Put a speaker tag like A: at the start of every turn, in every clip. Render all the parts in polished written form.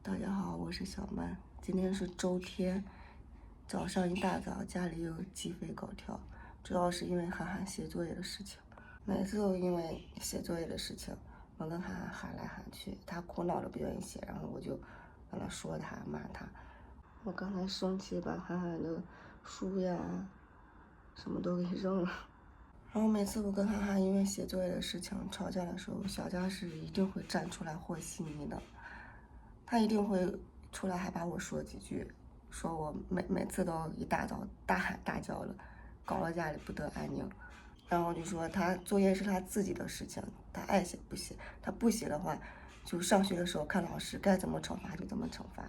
A: 大家好，我是小曼。今天是周天，早上一大早家里又鸡飞狗跳，主要是因为涵涵写作业的事情。每次都因为写作业的事情，我跟涵涵喊来喊去，他苦恼的不愿意写，然后我就跟他说他骂他。我刚才生气把涵涵的书呀什么都给扔了。然后每次我跟涵涵因为写作业的事情吵架的时候，小家是一定会站出来和稀泥的。他一定会出来还把我说几句，说我每次都一大早大喊大叫的，搞得家里不得安宁。然后就说他作业是他自己的事情，他爱写不写，他不写的话，就上学的时候看老师该怎么惩罚就怎么惩罚。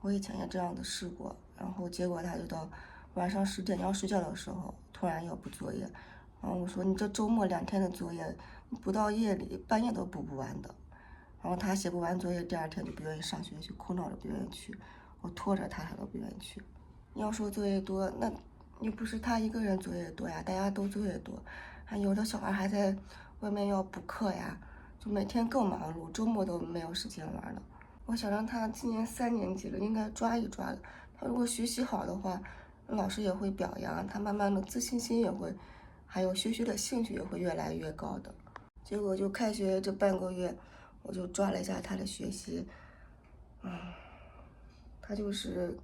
A: 我以前也这样子试过，然后结果他就到晚上10点要睡觉的时候，突然要补作业。然后我说你这周末2天的作业，补到夜里半夜都补不完的。然后他写不完作业，第2天就不愿意上学去，哭闹着不愿意去。我拖着他，他都不愿意去。要说作业多，那又不是他一个人作业多呀，大家都作业多。还有的小孩还在外面要补课呀，就每天更忙碌，周末都没有时间玩了。我想让他今年3年级了，应该抓一抓了。他如果学习好的话，老师也会表扬他，慢慢的自信心也会，还有学习的兴趣也会越来越高的。结果就开学这半个月，我就抓了一下他的学习，他就是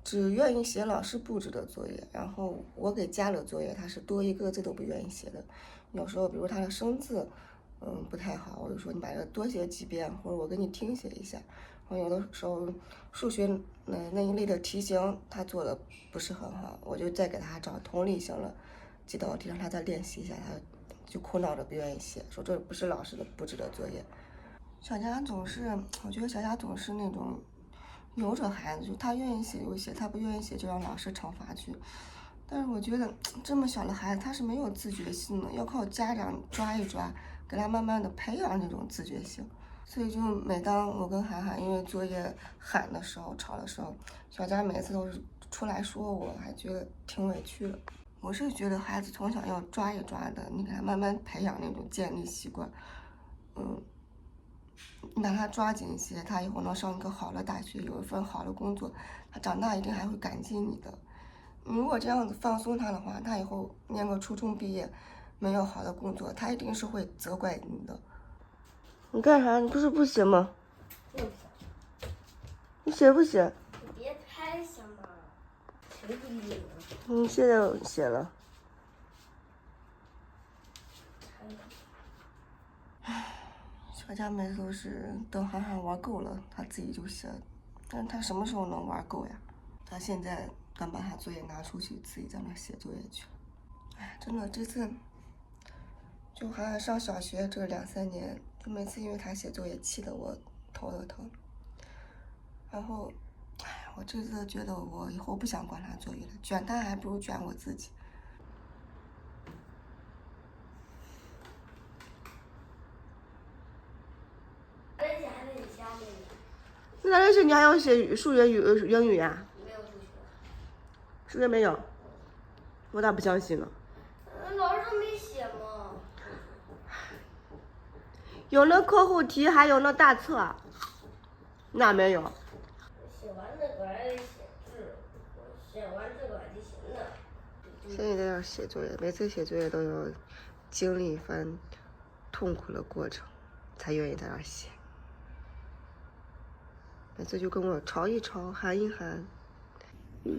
A: 只愿意写老师布置的作业，然后我给加了作业，他是多一个字都不愿意写的。有时候比如他的生字，不太好，我就说你把这多写几遍，或者我给你听写一下。然后有的时候数学那一类的题型他做的不是很好，我就再给他找同类型的几道题让他再练习一下，他就哭闹着不愿意写，说这不是老师的布置的作业。小佳总是，我觉得小佳总是那种由着孩子，就他愿意写就写，他不愿意写就让老师惩罚去。但是我觉得这么小的孩子他是没有自觉性的，要靠家长抓一抓，给他慢慢的培养这种自觉性。所以就每当我跟涵涵因为作业喊的时候、吵的时候，小佳每次都是出来说我，还觉得挺委屈的。我是觉得孩子从小要抓一抓的，你给他慢慢培养那种建立习惯，你把他抓紧一些，他以后能上一个好的大学，有一份好的工作，他长大一定还会感激你的。你如果这样子放松他的话，他以后念个初中毕业，没有好的工作，他一定是会责怪你的。你干啥？你不是不写吗？你写不写？
B: 你别拍行吗？谁不理你？
A: 你现在写了。小佳每次都是等涵涵玩够了，他自己就写，但是他什么时候能玩够呀？他现在刚把他作业拿出去，自己在那写作业去了。哎，真的这次就涵涵上小学这2、3年，就每次因为他写作业气得我头都疼。然后，哎，我这次觉得我以后不想管他作业了，卷他还不如卷我自己。那哪里是你还要写数学、英语呀？
B: 没有数学。
A: 数学没有？我咋不相信呢？
B: 老师都没写吗？
A: 有那课后题，还有那大册，那没有。
B: 写完那个还得写字，写完这个还得写那。
A: 现在在这写作业，每次写作业都要经历一番痛苦的过程，才愿意在那写。每次就跟我吵一吵，喊一喊。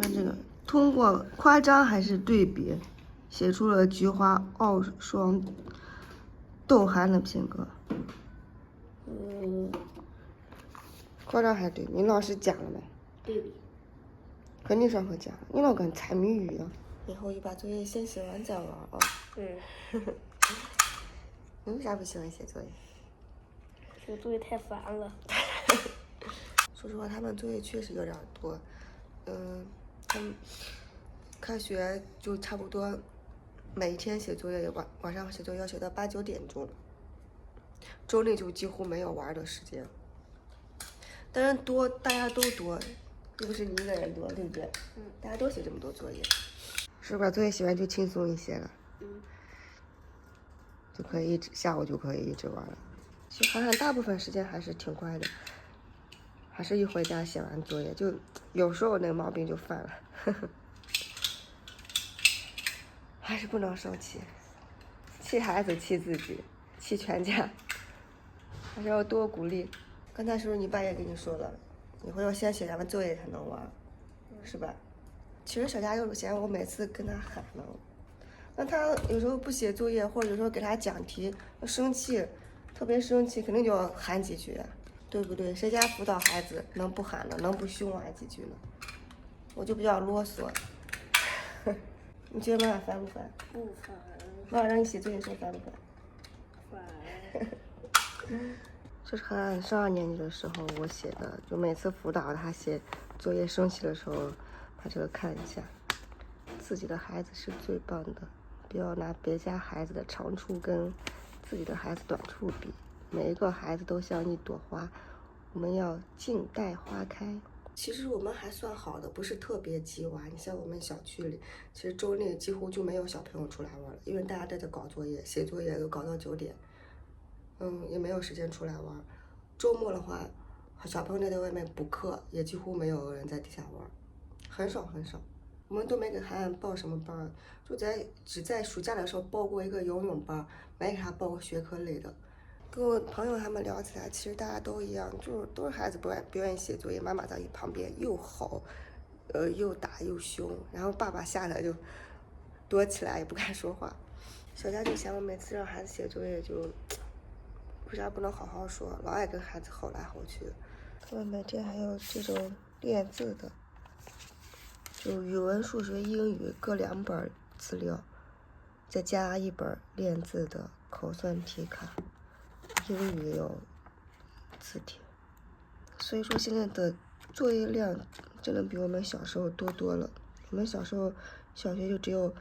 A: 看这个，通过夸张还是对比，写出了菊花傲霜冻寒的品格。夸张还是对比？你老师讲了没？
B: 对比。
A: 肯定上课讲，你老跟猜谜语啊。以后就把作业先写完再玩啊。你为啥不喜欢写作业？
B: 写作业太烦了。
A: 说实话，他们作业确实有点多。他们开学就差不多每一天写作业，晚上写作业要写到8、9点钟，周内就几乎没有玩的时间。但是多，大家都多，又不是你一个人多，对不对？大家都写这么多作业，是把作业写完就轻松一些了。就可以下午就可以一直玩了。其实涵涵大部分时间还是挺乖的，还是一回家写完作业，就有时候那个毛病就犯了，还是不能生气，气孩子气自己，气全家，还是要多鼓励。刚才是不是你爸也跟你说了，以后要先写完作业才能玩，是吧？其实小佳就嫌我每次跟他喊呢，那他有时候不写作业，或者有时候给他讲题，生气，特别生气，肯定就要喊几句，对不对？谁家辅导孩子能不喊呢？能不凶啊几句呢？我就比较啰嗦。你觉得妈妈烦不烦？
B: 不烦。
A: 妈妈让你写作业时候烦不烦？
B: 烦。
A: 这是他上2年级的时候我写的，就每次辅导他写作业生气的时候，把这个看一下。自己的孩子是最棒的，不要拿别家孩子的长处跟自己的孩子短处比。每一个孩子都像一朵花，我们要静待花开。其实我们还算好的，不是特别鸡娃。你像我们小区里，其实周内几乎就没有小朋友出来玩了，因为大家都在搞作业，写作业都搞到9点，也没有时间出来玩。周末的话，小朋友在外面补课，也几乎没有人在底下玩，很少很少。我们都没给涵涵报什么班，只在暑假的时候报过一个游泳班，没给他报过学科类的。跟我朋友他们聊起来，其实大家都一样，就是都是孩子不愿意写作业，妈妈在旁边又吼，又打又凶，然后爸爸吓得就躲起来也不敢说话。小佳就嫌我每次让孩子写作业就为啥不能好好说，老爱跟孩子吼来吼去。他们每天还有这种练字的，就语文、数学、英语各2本资料，再加1本练字的口算题卡。英语也有字典，所以说现在的作业量真的比我们小时候多了。我们小时候小学就只有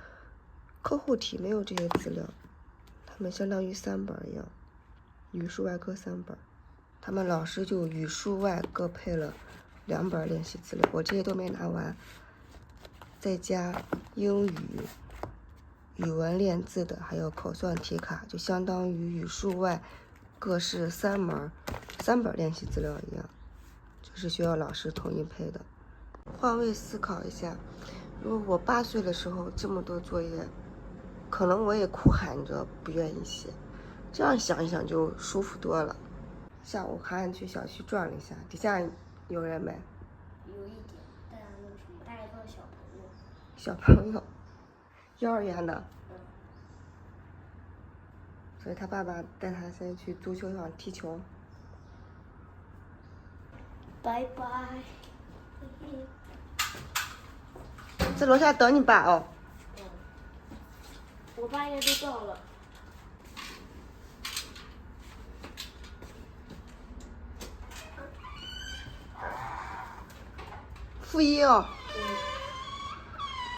A: 课后题，没有这些资料，他们相当于3本一样，语数外各3本，他们老师就语数外各配了2本练习资料，我这些都没拿完，再加英语、语文练字的，还有口算题卡，就相当于语数外各是3本练习资料一样，就是需要老师统一配的。换位思考一下，如果我8岁的时候这么多作业，可能我也哭喊着不愿意写，这样想一想就舒服多了。下午涵涵去小区转了一下，底下有人没？
B: 有一点，带那个什么，带一个小朋友。
A: 小朋友，幼儿园的。所以他爸爸带他先去足球场踢球。
B: 拜拜。
A: 在楼下等你爸哦。
B: 我爸应该都到了。
A: 负1哦。